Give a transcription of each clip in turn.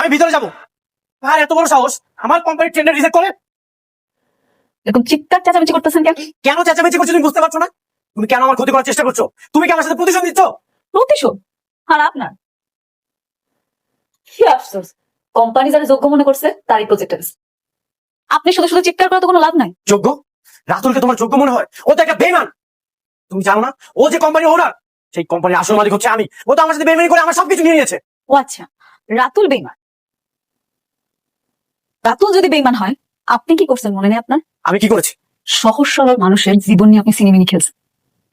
আমি ভিতরে যাবো। আর এত বড় সাহস আমার কোম্পানির টেন্ডার রিজেক্ট করে। এরকম চিৎকার চেঁচামেচি করতেছেন কেন? কেন চেঁচামেচি করছো তুমি বুঝতে পারছো না? তুমি কেন আমার ক্ষতি করার চেষ্টা করছো? তুমি কি আমার সাথে প্রতিশোধ নিচ্ছ? প্রতিশোধ? আর আপনার কি আফসোস, কোম্পানি যারা যোগ্য মনে করছে তারই প্রজেক্টে গেছে। আপনি শুধু শুধু চিৎকার করা তো কোনো লাভ নাই। যোগ্য? রাতুলকে তোমার যোগ্য মনে হয়? ও তো একটা বেইমান। তুমি জানো না ও যে কোম্পানির ওনার, সেই কোম্পানির আসল মালিক হচ্ছে আমি। ও তো আমার সাথে বেইমানি করে আমার সবকিছু নিয়ে নিয়েছে। ও আচ্ছা, রাতুল বেইমান। রাতুল যদি বেইমান হয়, আপনি কি করছেন মনে নেই আপনার? আমি কি করেছি? সহজ সরল মানুষের জীবন নিয়ে আপনি সিনেমিনি খেলছেন।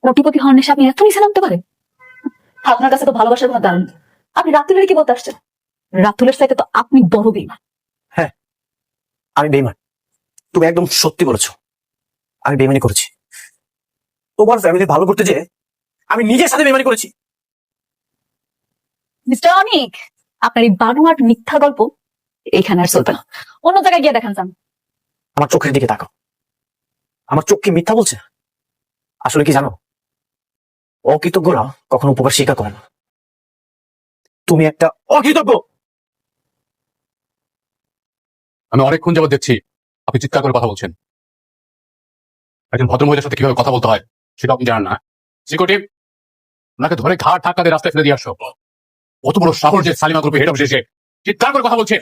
কোটিপতি হওয়ার নেশা আপনি এত নিচে নামতে পারেন? আপনার কাছে তো ভালোবাসার কোনো দাম নেই। আপনি রাতুলের কি বলতে আসছেন? রাতুলের সাথে তো আপনি বড় বেইমান। হ্যাঁ, আমি বেইমান। তুমি একদম সত্যি বলেছো, আমি বেইমানি করেছি। তোমার ফ্যামিলি ভালো করতে যে আমি নিজের সাথে বেইমানি করেছি। মিস্টার অনিক, আপনার এই বানোয়াট মিথ্যা গল্প এইখানে আর চলবে না। অন্য জায়গায় গিয়ে দেখান যান। আমার চোখের দিকে তাকাও। আমার চোখ কি মিথ্যা বলছে? আসলে কি জানো, অকৃতজ্ঞরা কখনো উপকার স্বীকার করে না। তুমি একটা অকৃতজ্ঞ। আমি অনেকক্ষণ যাবত দেখছি আপনি চিৎকার করে কথা বলছেন। একজন ভদ্রমহিলার সাথে কিভাবে কথা বলতে হয় সেটা আপনি জানেন না। সিকিউরিটি, ওনাকে ধরে ঘাড় ধাক্কা দিয়ে রাস্তায় ফেলে দিয়ে আসো। অত বড় সাহস যে সালিমা গ্রুপে হেড অফিসে এসে চিৎকার করে কথা বলছে।